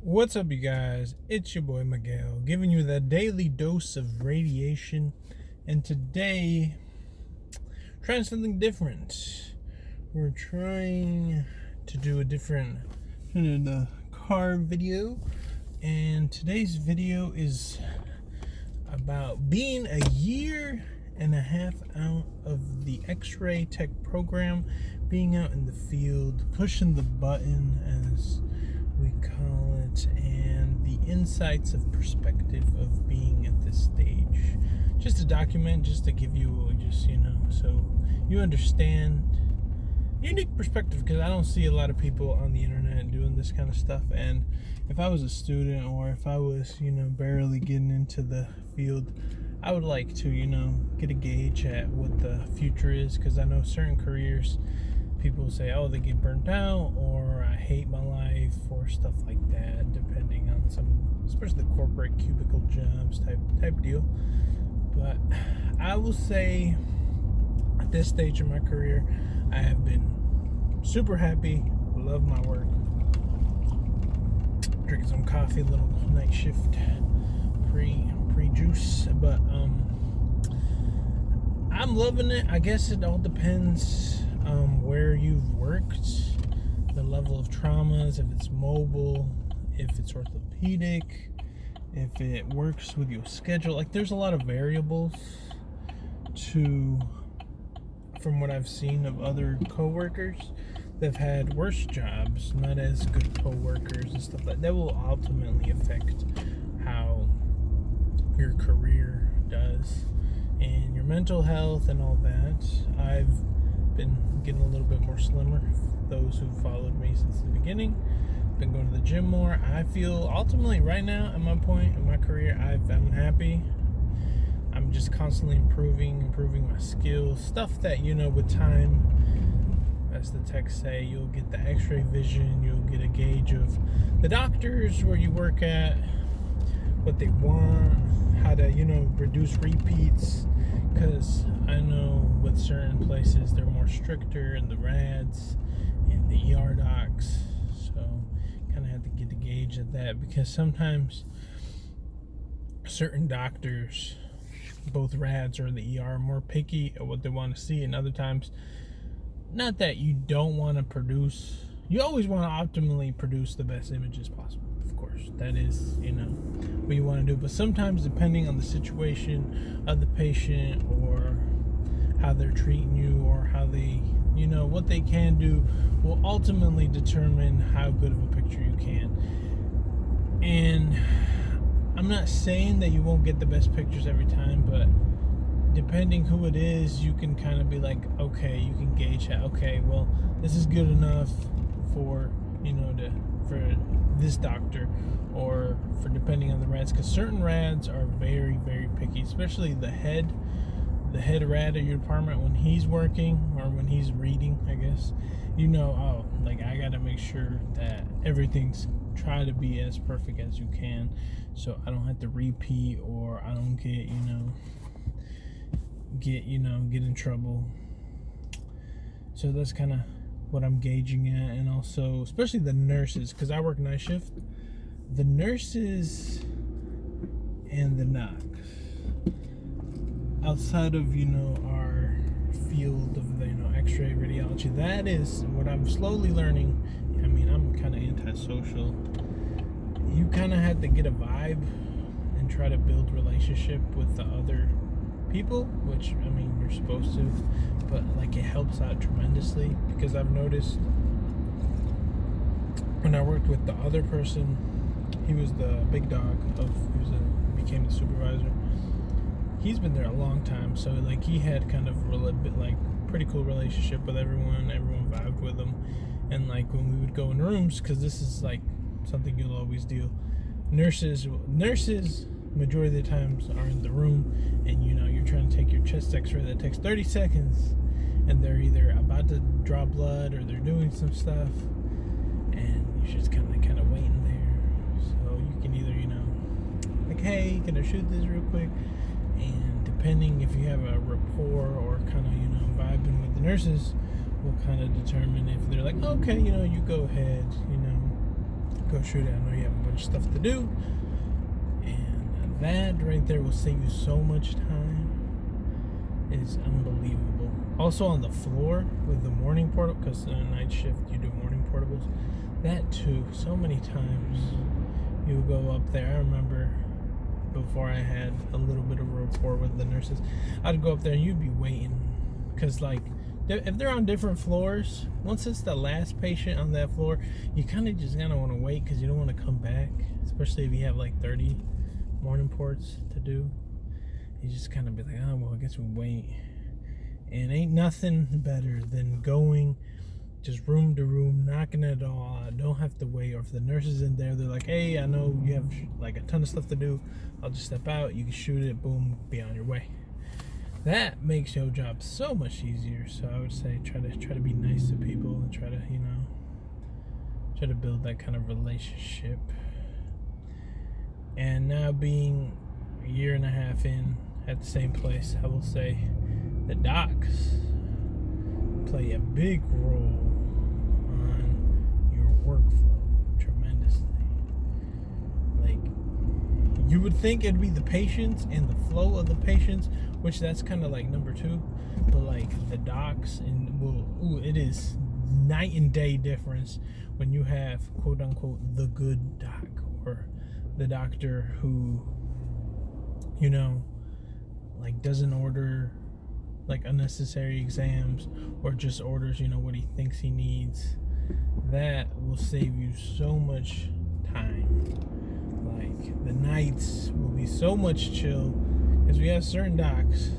What's up, you guys? It's your boy Miguel, giving you the daily dose of radiation. And today, trying something different. We're trying to do a different car video. And today's video is about being a year and a half out of the X-ray tech program, being out in the field, pushing the button as we call it, and the insights of perspective of being at this stage. Just to document, just to give you so you understand unique perspective, because I don't see a lot of people on the internet doing this kind of stuff. And if I was a student, or if I was barely getting into the field, I would like to get a gauge at what the future is, because I know certain careers people say, oh, they get burnt out, or I hate my life, or stuff like that, depending on especially the corporate cubicle jobs type deal. But I will say, at this stage of my career, I have been super happy, love my work. Drinking some coffee, a little night shift pre-juice, but I'm loving it. I guess it all depends where you've worked, the level of traumas, if it's mobile, if it's orthopedic, if it works with your schedule. Like, there's a lot of variables from what I've seen of other coworkers that've had worse jobs, not as good coworkers and stuff like that, will ultimately affect how your career does and your mental health and all that. I've been getting a little bit more slimmer. Those who followed me since the beginning, been going to the gym more. I feel ultimately right now at my point in my career, I'm happy. I'm just constantly improving my skills, stuff that with time, as the techs say, you'll get the x-ray vision, you'll get a gauge of the doctors where you work at, what they want, how to reduce repeats, because I know with certain places they're more stricter, and the rads and the ER docs, so kind of have to get a gauge of that, because sometimes certain doctors, both rads or the ER, are more picky at what they want to see, and other times, not that you don't want to produce, you always want to optimally produce the best images possible. Of course, that is what you want to do, but sometimes, depending on the situation of the patient, or how they're treating you, or how they what they can do, will ultimately determine how good of a picture you can. And I'm not saying that you won't get the best pictures every time, but depending who it is, you can kind of be like, okay, you can gauge that. Okay, well, this is good enough for for this doctor, or for depending on the rads, because certain rads are very, very picky, especially the head rad of your department when he's working, or when he's reading, I guess. I gotta make sure that everything's try to be as perfect as you can, so I don't have to repeat, or I don't get in trouble. So that's kind of what I'm gauging at. And also, especially the nurses, because I work night shift, the nurses and the knox, outside of our field of the x-ray radiology, that is what I'm slowly learning. I mean, I'm kind of antisocial. You kind of have to get a vibe and try to build relationship with the other people, which, I mean, you're supposed to, but it helps out tremendously, because I've noticed when I worked with the other person, he was the big dog became the supervisor. He's been there a long time, so he had kind of a little bit pretty cool relationship with everyone vibed with him. And when we would go in rooms, because this is something you'll always do, nurses majority of the times are in the room, and you're trying to take your chest x-ray that takes 30 seconds, and they're either about to draw blood, or they're doing some stuff, and you're just kind of waiting there. So you can either hey, can I shoot this real quick? And depending if you have a rapport, or kind of vibing with the nurses, will kind of determine if they're like, okay, you go ahead, go shoot it. I know you have a bunch of stuff to do. And that right there will save you so much time. It is unbelievable. Also on the floor with the morning portable, because in a night shift you do morning portables. That too, so many times you would go up there. I remember before I had a little bit of a rapport with the nurses, I'd go up there and you'd be waiting. Because like, if they're on different floors, once it's the last patient on that floor, you kind of just kind of want to wait because you don't want to come back, especially if you have like 30 morning ports to do. You just kind of be like, oh, well, I guess we wait. And ain't nothing better than going just room to room, knocking it all out. Don't have to wait. Or if the nurse is in there, they're like, hey, I know you have like a ton of stuff to do. I'll just step out. You can shoot it. Boom, be on your way. That makes your job so much easier. So I would say try to be nice to people and try to build that kind of relationship. And now being a year and a half in at the same place, I will say the docs play a big role on your workflow tremendously. Like, you would think it'd be the patients and the flow of the patients, which that's kind of like number two, but like the docs, and it is night and day difference when you have quote unquote the good doc, or the doctor who, like doesn't order like unnecessary exams, or just orders what he thinks he needs. That will save you so much time. Like the nights will be so much chill, because we have certain docs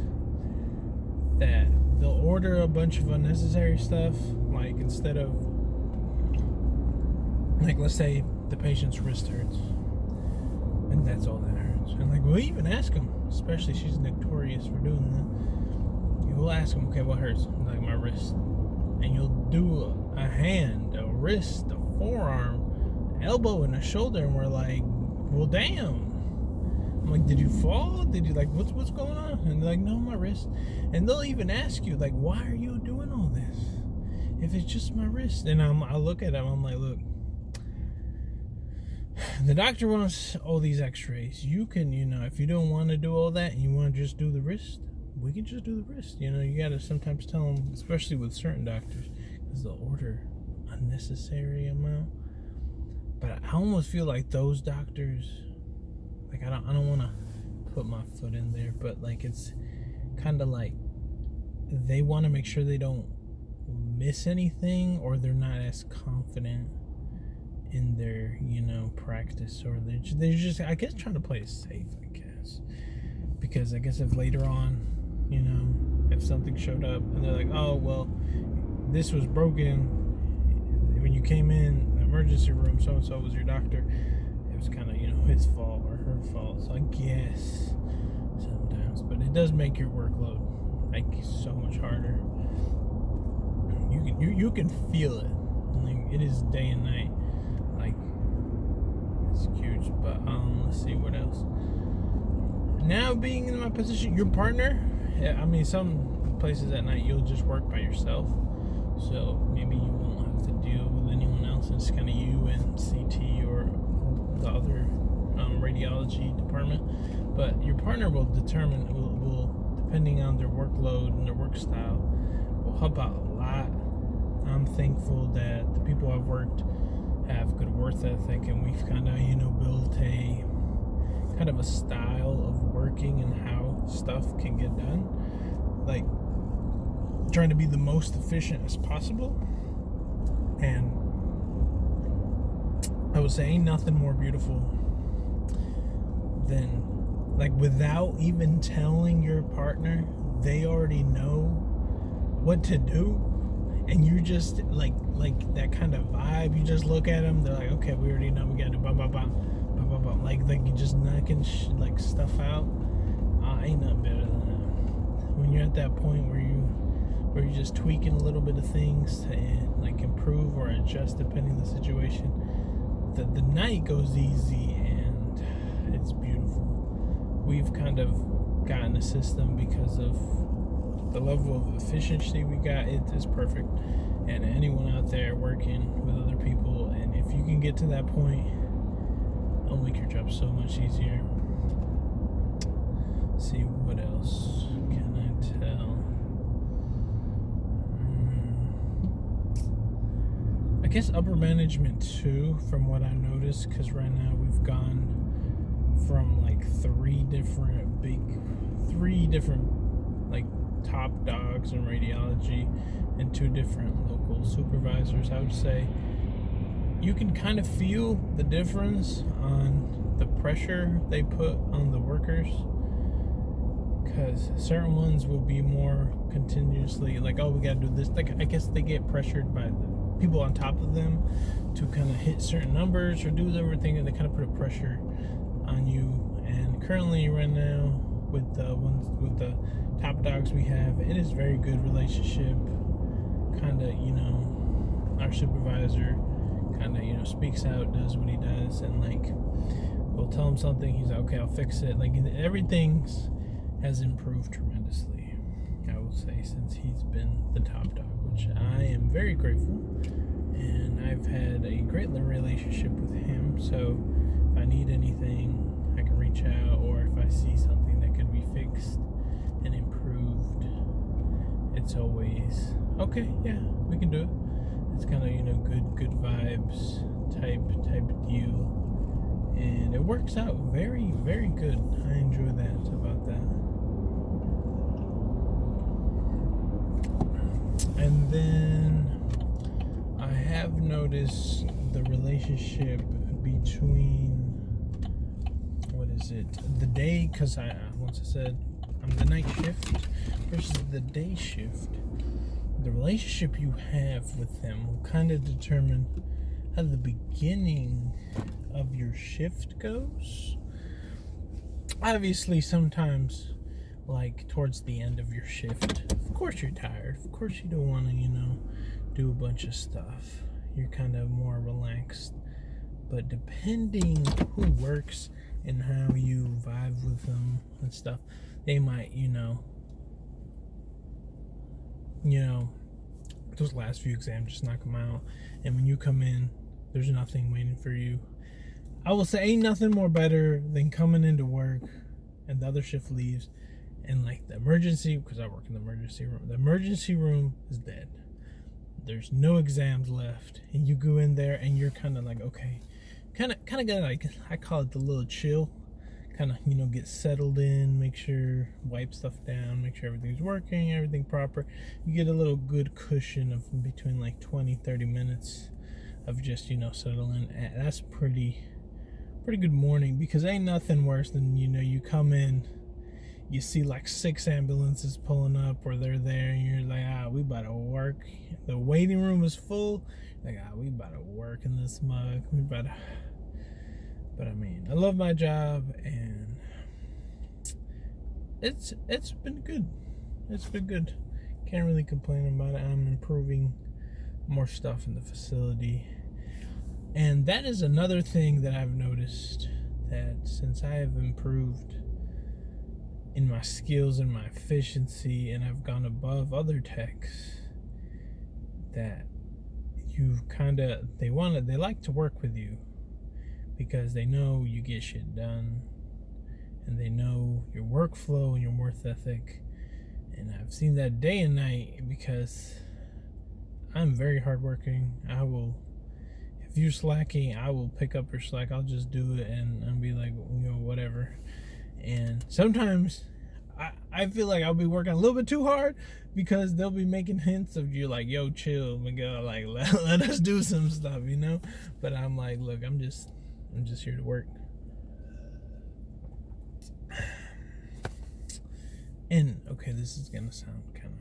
that they'll order a bunch of unnecessary stuff. Like instead of, like, let's say the patient's wrist hurts and that's all that hurts, and like we'll even ask them, especially she's notorious for doing that. We'll ask them, okay, what hurts? Like my wrist. And you'll do a hand, a wrist, a forearm, elbow, and a shoulder, and we're like, well, damn. I'm like, did you fall? Did you like, what's going on? And they're like, no, my wrist. And they'll even ask you, like, why are you doing all this if it's just my wrist? And I look at them, I'm like, look, the doctor wants all these x-rays. You can, if you don't want to do all that and you want to just do the wrist, we can just do the wrist. You got to sometimes tell them, especially with certain doctors, because they'll order unnecessary amount. But I almost feel like those doctors, like I don't want to put my foot in there, but like it's kind of like they want to make sure they don't miss anything, or they're not as confident in their practice, or they're just I guess trying to play it safe, I guess. Because I guess if later on, if something showed up and they're like, oh, well, this was broken when you came in the emergency room, so-and-so was your doctor, it was kind of, his fault or her fault. So I guess sometimes, but it does make your workload like so much harder. You can feel it. Like, it is day and night. Like, it's huge. But let's see what else. Now being in my position, your partner, some places at night you'll just work by yourself, so maybe you won't have to deal with anyone else. It's kind of you and CT or the other radiology department. But your partner will determine, will depending on their workload and their work style, will help out a lot. I'm thankful that the people I've worked have good work ethic, and we've kind of built a kind of a style of working and how stuff can get done, like trying to be the most efficient as possible. And I would say ain't nothing more beautiful than, like, without even telling your partner, they already know what to do, and you just like that kind of vibe. You just look at them, they're like, okay, we already know we gotta do blah blah blah. Like you just knocking stuff out. Ain't nothing better than that. When you're at that point where you're just tweaking a little bit of things to like improve or adjust depending on the situation, the night goes easy and it's beautiful. We've kind of gotten a system because of the level of efficiency we got. It is perfect. And anyone out there working with other people, and if if you can get to that point, it'll make your job so much easier. Let's see, what else can I tell? I guess upper management too, from what I noticed, because right now we've gone from like three different like top dogs in radiology and 2 different local supervisors. I would say you can kind of feel the difference on the pressure they put on the workers, because certain ones will be more continuously like, oh, we gotta do this. Like, I guess they get pressured by the people on top of them to kind of hit certain numbers or do everything, and they kind of put a pressure on you. And currently right now with the top dogs we have, it is very good relationship. Kind of, our supervisor kind of, speaks out, does what he does, and like, we'll tell him something, he's like, okay, I'll fix it. Like, everything has improved tremendously, I will say, since he's been the top dog, which I am very grateful. And I've had a great relationship with him, so if I need anything, I can reach out, or if I see something that could be fixed and improved, it's always okay, yeah, we can do it. It's kind of, good vibes type deal, and it works out very, very good. I enjoy that about that. And then I have noticed the relationship between, the day, because once I said I'm the night shift versus the day shift, the relationship you have with them will kind of determine how the beginning of your shift goes. Obviously, sometimes, like towards the end of your shift, of course you're tired, of course you don't want to, do a bunch of stuff. You're kind of more relaxed. But depending who works and how you vibe with them and stuff, they might, those last few exams just knock them out. And when you come in, there's nothing waiting for you. I will say, ain't nothing more better than coming into work and the other shift leaves, and like the emergency, because I work in the emergency room is dead. There's no exams left, and you go in there and you're kind of like, okay, kind of got, like, I call it the little chill, kind of, get settled in, make sure, wipe stuff down, make sure everything's working, everything proper. You get a little good cushion of between like 20-30 minutes of just, settling. That's pretty good morning, because ain't nothing worse than, you come in, you see like 6 ambulances pulling up, or they're there, and you're like, we about to work. The waiting room is full. Like, we about to work in this mug. But I mean, I love my job, and it's been good. It's been good. Can't really complain about it. I'm improving more stuff in the facility. And that is another thing that I've noticed, that since I have improved in my skills and my efficiency, and I've gone above other techs, that they like to work with you, because they know you get shit done, and they know your workflow and your work ethic. And I've seen that day and night, because I'm very hardworking. If you're slacking, I will pick up your slack. I'll just do it, and I'll be like, whatever. And sometimes I feel like I'll be working a little bit too hard, because they'll be making hints of you like, yo, chill, Miguel, like, let us do some stuff, But I'm like, look, I'm just here to work. And okay, this is gonna sound kind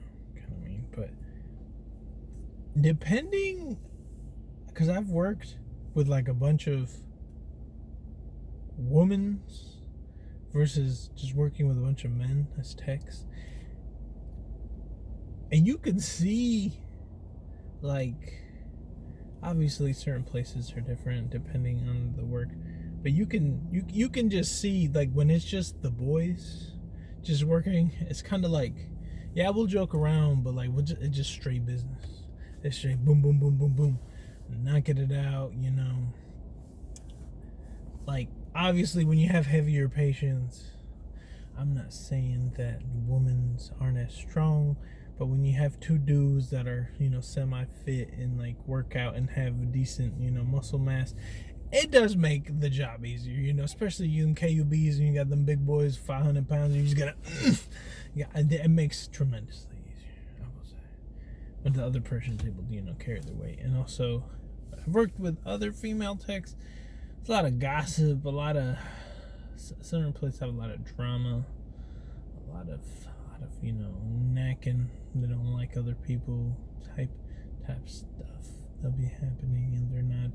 of mean, but depending, because I've worked with like a bunch of women versus just working with a bunch of men as techs, and you can see, like, obviously certain places are different depending on the work, but you can just see, like, when it's just the boys just working, it's kind of like, yeah, we'll joke around, but like, it's just straight business. It's straight boom, boom, boom, boom, boom. knocking it out, you know. Like, obviously, when you have heavier patients, I'm not saying that women's aren't as strong, but when you have two dudes that are, you know, semi-fit and like work out and have decent, you know, muscle mass, it does make the job easier, you know, especially you in KUBs and you got them big boys, 500 pounds, and you just gotta, yeah, it makes tremendously easier, I will say. When the other person's able to, you know, carry their weight. And also, I've worked with other female techs. It's a lot of gossip, a lot of, certain places have a lot of drama, a lot of you know, necking. They don't like other people type stuff that'll be happening, and they're not.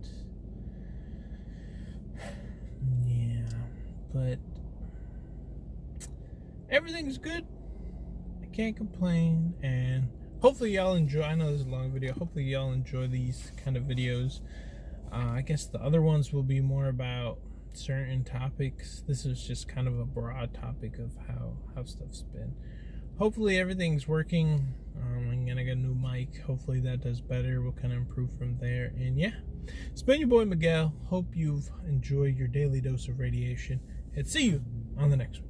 Yeah, but everything's good. I can't complain, and hopefully y'all enjoy. I know this is a long video. Hopefully y'all enjoy these kind of videos. I guess the other ones will be more about certain topics. This is just kind of a broad topic of how stuff's been. Hopefully everything's working. I'm gonna get a new mic. Hopefully that does better. We'll kind of improve from there. And yeah, it's been your boy Miguel. Hope you've enjoyed your daily dose of radiation, and see you on the next one.